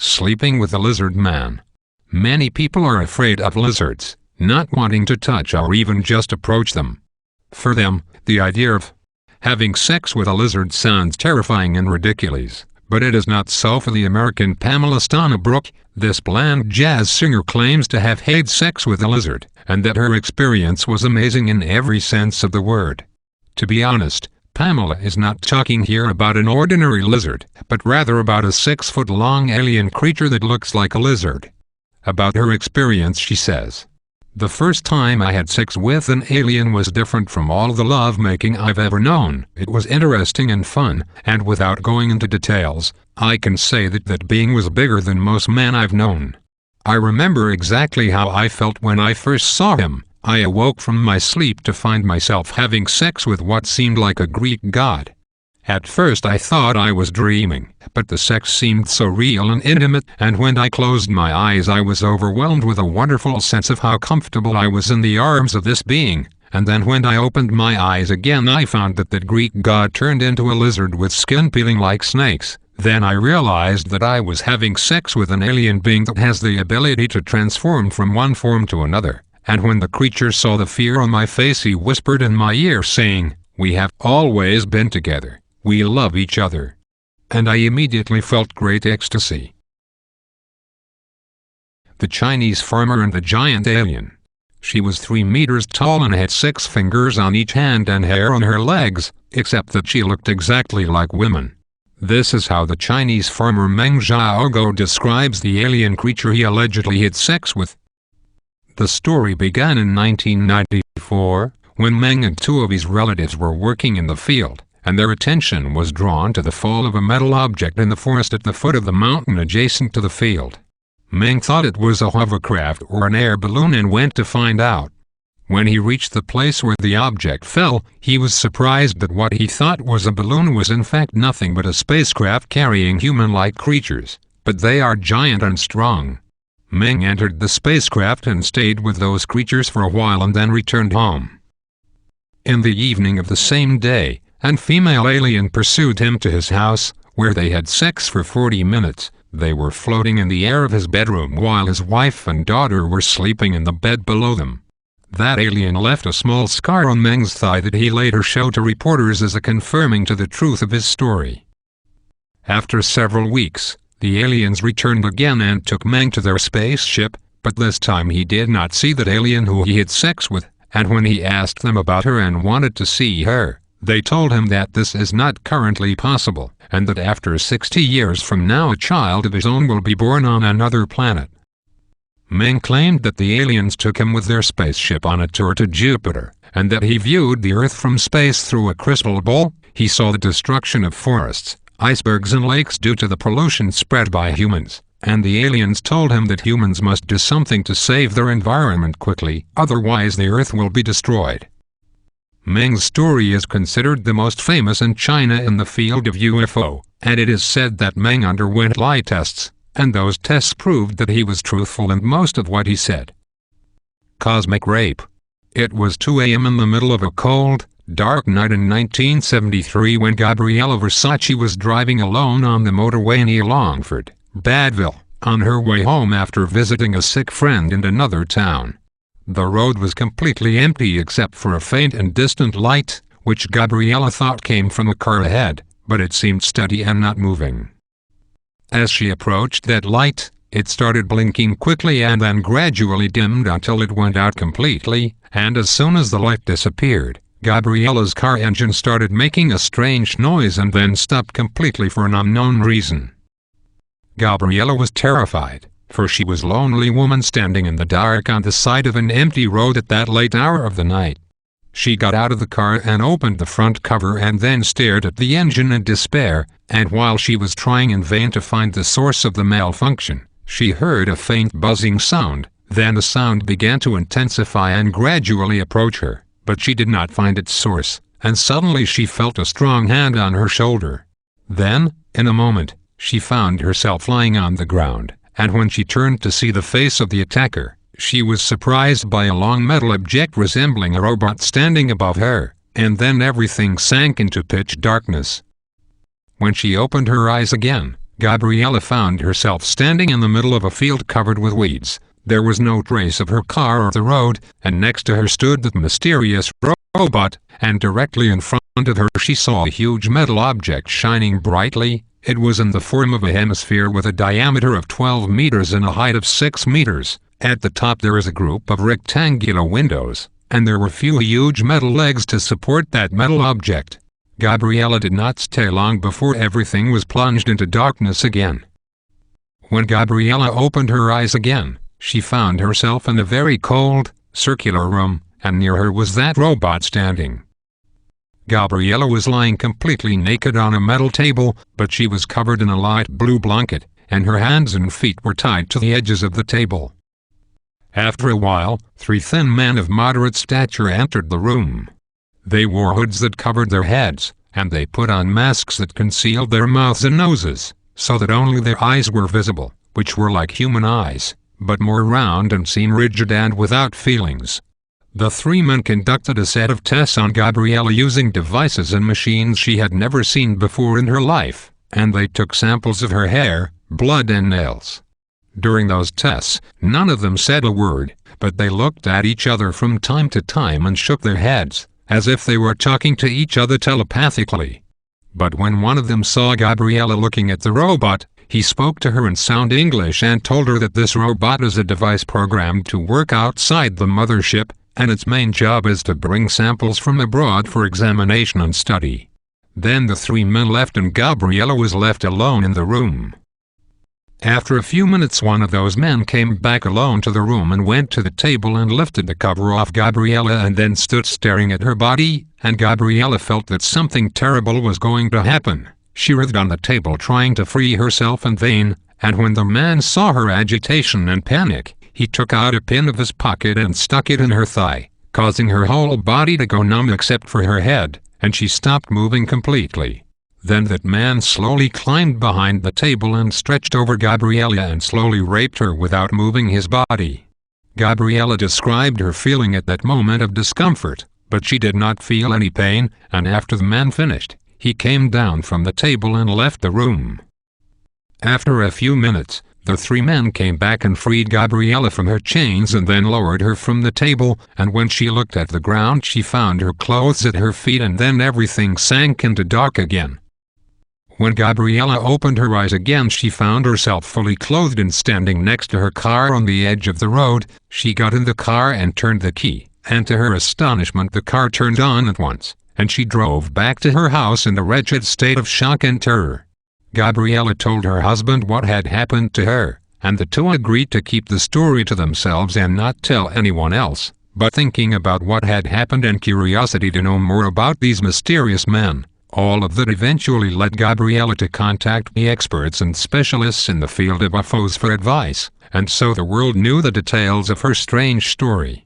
sleeping with a lizard man. Many people are afraid of lizards, not wanting to touch or even just approach them. For them, the idea of having sex with a lizard sounds terrifying and ridiculous, but it is not so for the American Pamela Stonebrook. This bland jazz singer claims to have had sex with a lizard, and that her experience was amazing in every sense of the word. To be honest, Pamela is not talking here about an ordinary lizard, but rather about a 6-foot-long alien creature that looks like a lizard. About her experience she says, "The first time I had sex with an alien was different from all the lovemaking I've ever known. It was interesting and fun, and without going into details, I can say that that being was bigger than most men I've known. I remember exactly how I felt when I first saw him. I awoke from my sleep to find myself having sex with what seemed like a Greek god. At first I thought I was dreaming, but the sex seemed so real and intimate, and when I closed my eyes I was overwhelmed with a wonderful sense of how comfortable I was in the arms of this being, and then when I opened my eyes again I found that that Greek god turned into a lizard with skin peeling like snakes. Then I realized that I was having sex with an alien being that has the ability to transform from one form to another, and when the creature saw the fear on my face he whispered in my ear saying, 'We have always been together. We love each other.' And I immediately felt great ecstasy." The Chinese farmer and the giant alien. She was 3 meters tall and had 6 fingers on each hand and hair on her legs, except that she looked exactly like women. This is how the Chinese farmer Meng Xiaogo describes the alien creature he allegedly had sex with. The story began in 1994, when Meng and 2 of his relatives were working in the field, and their attention was drawn to the fall of a metal object in the forest at the foot of the mountain adjacent to the field. Meng thought it was a hovercraft or an air balloon and went to find out. When he reached the place where the object fell, he was surprised that what he thought was a balloon was in fact nothing but a spacecraft carrying human-like creatures, but they are giant and strong. Meng entered the spacecraft and stayed with those creatures for a while and then returned home. In the evening of the same day, a female alien pursued him to his house, where they had sex for 40 minutes. They were floating in the air of his bedroom while his wife and daughter were sleeping in the bed below them. That alien left a small scar on Meng's thigh that he later showed to reporters as a confirming to the truth of his story. After several weeks, the aliens returned again and took Meng to their spaceship, but this time he did not see that alien who he had sex with, and when he asked them about her and wanted to see her, they told him that this is not currently possible, and that after 60 years from now a child of his own will be born on another planet. Meng claimed that the aliens took him with their spaceship on a tour to Jupiter, and that he viewed the Earth from space through a crystal ball. He saw the destruction of forests, icebergs and lakes due to the pollution spread by humans, and the aliens told him that humans must do something to save their environment quickly, otherwise the Earth will be destroyed. Meng's story is considered the most famous in China in the field of UFO, and it is said that Meng underwent lie tests, and those tests proved that he was truthful in most of what he said. Cosmic rape. It was 2 a.m. in the middle of a cold, dark night in 1973 when Gabriella Versace was driving alone on the motorway near Longford, Badville, on her way home after visiting a sick friend in another town. The road was completely empty except for a faint and distant light, which Gabriella thought came from a car ahead, but it seemed steady and not moving. As she approached that light, it started blinking quickly and then gradually dimmed until it went out completely, and as soon as the light disappeared, Gabriella's car engine started making a strange noise and then stopped completely for an unknown reason. Gabriella was terrified, for she was a lonely woman standing in the dark on the side of an empty road at that late hour of the night. She got out of the car and opened the front cover and then stared at the engine in despair, and while she was trying in vain to find the source of the malfunction, she heard a faint buzzing sound. Then the sound began to intensify and gradually approach her, but she did not find its source, and suddenly she felt a strong hand on her shoulder. Then, in a moment, she found herself lying on the ground, and when she turned to see the face of the attacker, she was surprised by a long metal object resembling a robot standing above her, and then everything sank into pitch darkness. When she opened her eyes again, Gabriella found herself standing in the middle of a field covered with weeds. There was no trace of her car or the road, and next to her stood the mysterious robot, and directly in front of her she saw a huge metal object shining brightly. It was in the form of a hemisphere with a diameter of 12 meters and a height of 6 meters. At the top there is a group of rectangular windows, and there were few huge metal legs to support that metal object. Gabriella did not stay long before everything was plunged into darkness again. When Gabriella opened her eyes again, she found herself in a very cold, circular room, and near her was that robot standing. Gabriella was lying completely naked on a metal table, but she was covered in a light blue blanket, and her hands and feet were tied to the edges of the table. After a while, 3 thin men of moderate stature entered the room. They wore hoods that covered their heads, and they put on masks that concealed their mouths and noses, so that only their eyes were visible, which were like human eyes, but more round and seemed rigid and without feelings. The 3 men conducted a set of tests on Gabriella using devices and machines she had never seen before in her life, and they took samples of her hair, blood and nails. During those tests, none of them said a word, but they looked at each other from time to time and shook their heads, as if they were talking to each other telepathically. But when one of them saw Gabriella looking at the robot, he spoke to her in sound English and told her that this robot is a device programmed to work outside the mothership, and its main job is to bring samples from abroad for examination and study. Then the 3 men left and Gabriella was left alone in the room. After a few minutes one of those men came back alone to the room and went to the table and lifted the cover off Gabriella and then stood staring at her body, and Gabriella felt that something terrible was going to happen. She writhed on the table trying to free herself in vain, and when the man saw her agitation and panic, he took out a pin of his pocket and stuck it in her thigh, causing her whole body to go numb except for her head, and she stopped moving completely. Then that man slowly climbed behind the table and stretched over Gabriella and slowly raped her without moving his body. Gabriella described her feeling at that moment of discomfort, but she did not feel any pain, and after the man finished, he came down from the table and left the room. After a few minutes, the 3 men came back and freed Gabriella from her chains and then lowered her from the table, and when she looked at the ground she found her clothes at her feet and then everything sank into dark again. When Gabriella opened her eyes again she found herself fully clothed and standing next to her car on the edge of the road. She got in the car and turned the key, and to her astonishment the car turned on at once, and she drove back to her house in a wretched state of shock and terror. Gabriella told her husband what had happened to her, and the 2 agreed to keep the story to themselves and not tell anyone else, but thinking about what had happened and curiosity to know more about these mysterious men, all of that eventually led Gabriella to contact the experts and specialists in the field of UFOs for advice, and so the world knew the details of her strange story.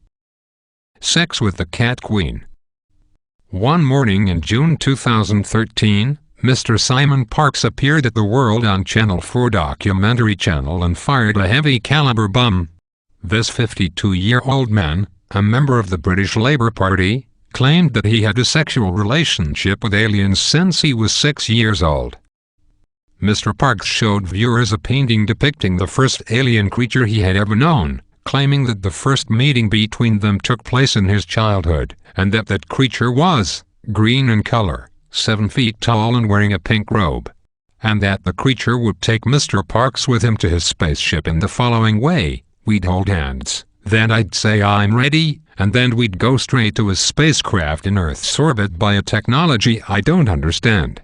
Sex with the Cat Queen. One morning in June 2013, Mr. Simon Parkes appeared at the World on Channel 4 documentary channel and fired a heavy-caliber bomb. This 52-year-old man, a member of the British Labour Party, claimed that he had a sexual relationship with aliens since he was 6 years old. Mr. Parkes showed viewers a painting depicting the first alien creature he had ever known, claiming that the first meeting between them took place in his childhood, and that that creature was green in color, 7 feet tall and wearing a pink robe, and that the creature would take Mr. Parkes with him to his spaceship in the following way: we'd hold hands, then I'd say I'm ready, and then we'd go straight to his spacecraft in Earth's orbit by a technology I don't understand.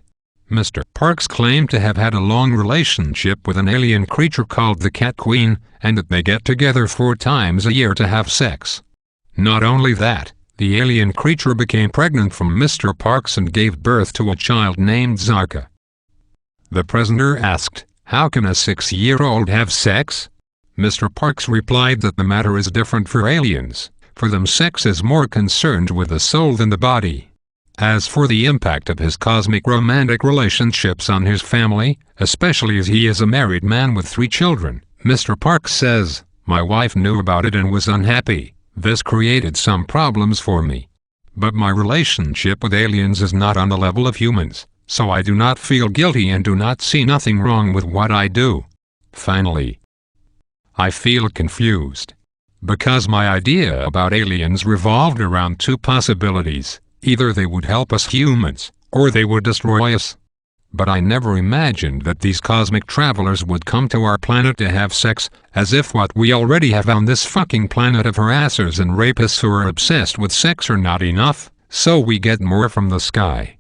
Mr. Parkes claimed to have had a long relationship with an alien creature called the Cat Queen, and that they get together 4 times a year to have sex. Not only that, the alien creature became pregnant from Mr. Parkes and gave birth to a child named Zarka. The prisoner asked, "How can a 6-year-old have sex?" Mr. Parkes replied that the matter is different for aliens. For them sex is more concerned with the soul than the body. As for the impact of his cosmic romantic relationships on his family, especially as he is a married man with 3 children, Mr. Parkes says, "My wife knew about it and was unhappy. This created some problems for me. But my relationship with aliens is not on the level of humans, so I do not feel guilty and do not see nothing wrong with what I do. Finally, I feel confused, because my idea about aliens revolved around two possibilities: either they would help us humans, or they would destroy us. But I never imagined that these cosmic travelers would come to our planet to have sex, as if what we already have on this fucking planet of harassers and rapists who are obsessed with sex are not enough, so we get more from the sky.